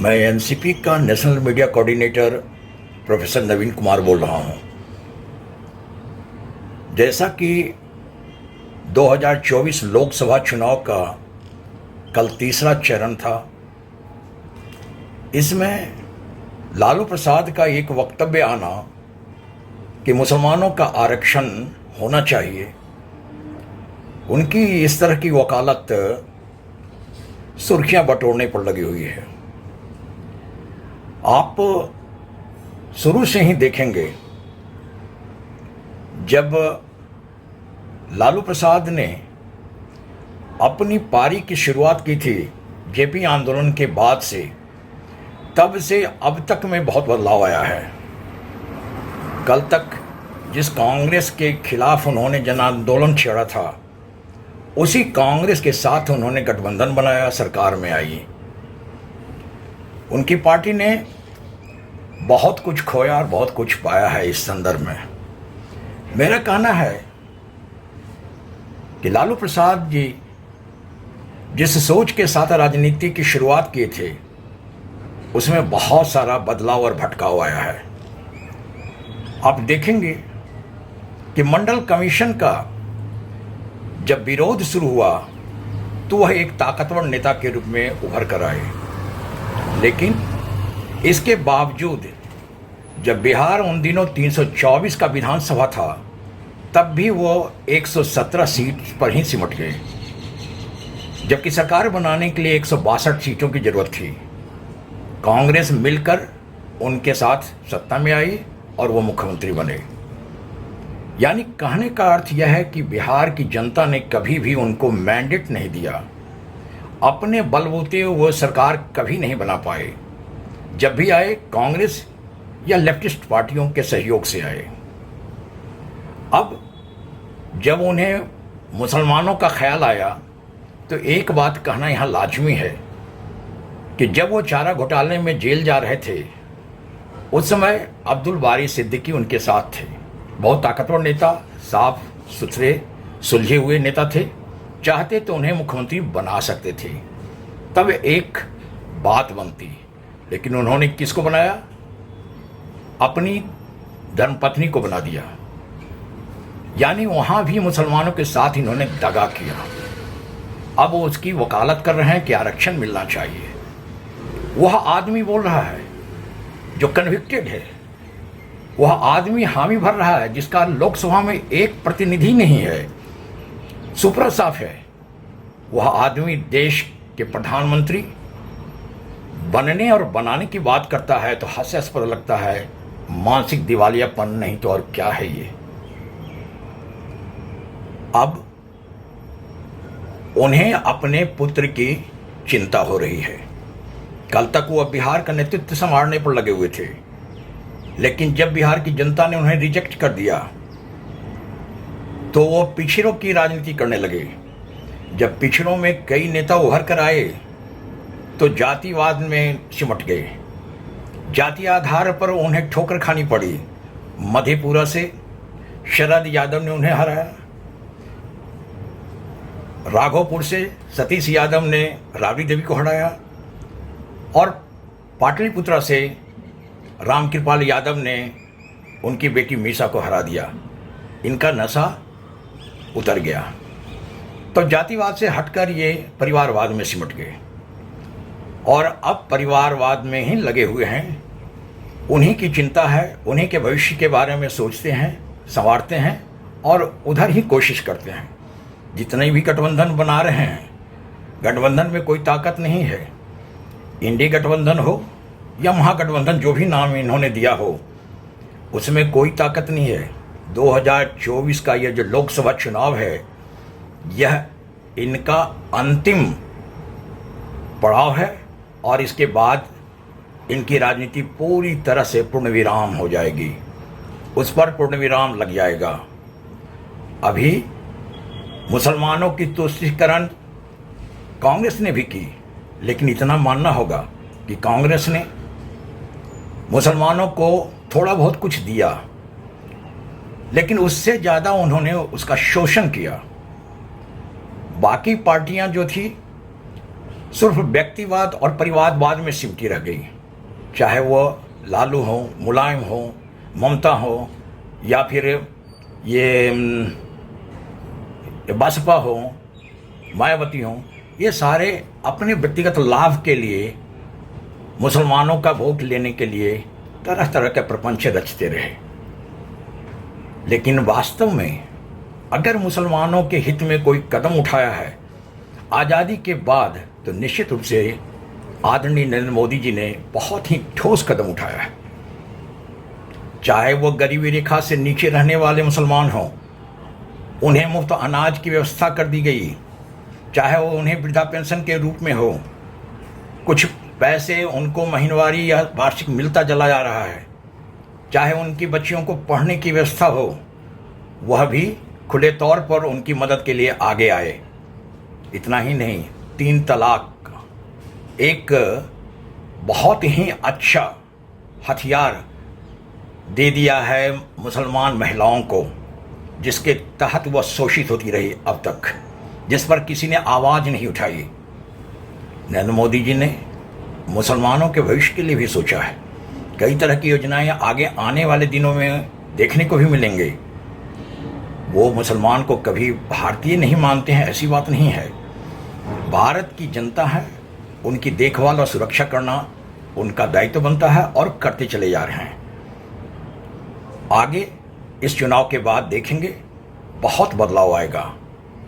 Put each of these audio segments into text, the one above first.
मैं एनसीपी का national media coordinator professor नवीन कुमार बोल रहा हूं। जैसा कि 2024 लोकसभा चुनाव का कल तीसरा चरण था, इसमें लालू प्रसाद का एक वक्तव्य आना कि मुसलमानों का आरक्षण होना चाहिए, उनकी इस तरह की वकालत सुर्खियां बटोरने पर लगी हुई है। आप शुरू से ही देखेंगे, जब लालू प्रसाद ने अपनी पारी की शुरुआत की थी जेपी आंदोलन के बाद से, तब से अब तक में बहुत बदलाव आया है। कल तक जिस कांग्रेस के खिलाफ उन्होंने जन आंदोलन छेड़ा था, उसी कांग्रेस के साथ उन्होंने गठबंधन बनाया, सरकार में आई। उनकी पार्टी ने बहुत कुछ खोया और बहुत कुछ पाया है। इस संदर्भ में मेरा कहना है कि लालू प्रसाद जी जिस सोच के साथ राजनीति की शुरुआत किए थे, उसमें बहुत सारा बदलाव और भटकाव आया है। आप देखेंगे कि मंडल कमीशन का जब विरोध शुरू हुआ तो वह एक ताकतवर नेता के रूप में उभर कर आए, लेकिन इसके बावजूद जब बिहार उन दिनों 324 का विधानसभा था, तब भी वो 117 सीट पर ही सिमट गए, जबकि सरकार बनाने के लिए 162 सीटों की जरूरत थी। कांग्रेस मिलकर उनके साथ सत्ता में आई और वो मुख्यमंत्री बने। यानी कहने का अर्थ यह है कि बिहार की जनता ने कभी भी उनको मैंडेट नहीं दिया, अपने बलबूते वो सरकार कभी नहीं बना पाए। जब भी आए, कांग्रेस या लेफ्टिस्ट पार्टियों के सहयोग से आए। अब जब उन्हें मुसलमानों का ख्याल आया, तो एक बात कहना यहाँ लाजमी है कि जब वो चारा घोटाले में जेल जा रहे थे, उस समय अब्दुल बारी सिद्दीकी उनके साथ थे। बहुत ताकतवर नेता, साफ सुथरे सुलझे हुए नेता थे। चाहते तो उन्हें मुख्यमंत्री बना सकते थे, तब एक बात बनती। लेकिन उन्होंने किसको बनाया? अपनी धर्मपत्नी को बना दिया। यानी वहां भी मुसलमानों के साथ इन्होंने दगा किया। अब वो उसकी वकालत कर रहे हैं कि आरक्षण मिलना चाहिए। वह आदमी बोल रहा है जो कन्विक्टेड है, वह आदमी हामी भर रहा है जिसका लोकसभा में एक प्रतिनिधि नहीं है। सुपरा साफ है, वह आदमी देश के प्रधानमंत्री बनने और बनाने की बात करता है तो हास्यास्पद लगता है। मानसिक दिवालियापन नहीं तो और क्या है ये। अब उन्हें अपने पुत्र की चिंता हो रही है। कल तक वो बिहार का नेतृत्व संभालने पर लगे हुए थे, लेकिन जब बिहार की जनता ने उन्हें रिजेक्ट कर दिया, तो वो पिछड़ों की राजनीति करने लगे। जब पिछड़ों में कई नेता उभर कर आए, तो जातिवाद में सिमट गए। जाति आधार पर उन्हें ठोकर खानी पड़ी। मधेपुरा से शरद यादव ने उन्हें हराया, राघोपुर से सतीश यादव ने राबड़ी देवी को हराया, और पाटलिपुत्रा से रामकृपाल यादव ने उनकी बेटी मीसा को हरा दिया। इनका नशा उतर गया, तो जातिवाद से हटकर ये परिवारवाद में सिमट गए और अब परिवारवाद में ही लगे हुए हैं। उन्हीं की चिंता है, उन्हीं के भविष्य के बारे में सोचते हैं, संवारते हैं और उधर ही कोशिश करते हैं। जितने भी गठबंधन बना रहे हैं, गठबंधन में कोई ताकत नहीं है। इंडी गठबंधन हो या महागठबंधन, जो भी नाम इन्होंने दिया हो, उसमें कोई ताकत नहीं है। 2024 का यह जो लोकसभा चुनाव है, यह इनका अंतिम पड़ाव है और इसके बाद इनकी राजनीति पूरी तरह से पूर्ण विराम हो जाएगी। उस पर पूर्ण विराम लग जाएगा। अभी मुसलमानों की तुष्टीकरण कांग्रेस ने भी की, लेकिन इतना मानना होगा कि कांग्रेस ने मुसलमानों को थोड़ा बहुत कुछ दिया, लेकिन उससे ज़्यादा उन्होंने उसका शोषण किया। बाकी पार्टियां जो थी सिर्फ व्यक्तिवाद और परिवारवाद में सिमटी रह गई। चाहे वो लालू हो, मुलायम हो, ममता हो, या फिर ये बसपा हो, मायावती हो, ये सारे अपने व्यक्तिगत लाभ के लिए, मुसलमानों का वोट लेने के लिए तरह तरह के प्रपंच रचते रहे। लेकिन वास्तव में अगर मुसलमानों के हित में कोई कदम उठाया है आज़ादी के बाद, तो निश्चित रूप से आदरणीय नरेंद्र मोदी जी ने बहुत ही ठोस कदम उठाया है। चाहे वो गरीबी रेखा से नीचे रहने वाले मुसलमान हों, उन्हें मुफ्त अनाज की व्यवस्था कर दी गई। चाहे वो उन्हें वृद्धा पेंशन के रूप में हो, कुछ पैसे उनको महीनवारी या वार्षिक मिलता चला जा रहा है। चाहे उनकी बच्चियों को पढ़ने की व्यवस्था हो, वह भी खुले तौर पर उनकी मदद के लिए आगे आए। इतना ही नहीं, 3 तलाक एक बहुत ही अच्छा हथियार दे दिया है मुसलमान महिलाओं को, जिसके तहत वह शोषित होती रही अब तक, जिस पर किसी ने आवाज़ नहीं उठाई। नरेंद्र मोदी जी ने मुसलमानों के भविष्य के लिए भी सोचा है। कई तरह की योजनाएं आगे आने वाले दिनों में देखने को भी मिलेंगे। वो मुसलमान को कभी भारतीय नहीं मानते हैं, ऐसी बात नहीं है। भारत की जनता है, उनकी देखभाल और सुरक्षा करना उनका दायित्व बनता है और करते चले जा रहे हैं। आगे इस चुनाव के बाद देखेंगे, बहुत बदलाव आएगा।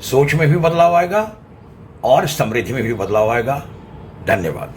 सोच में भी बदलाव आएगा और समृद्धि में भी बदलाव आएगा। धन्यवाद।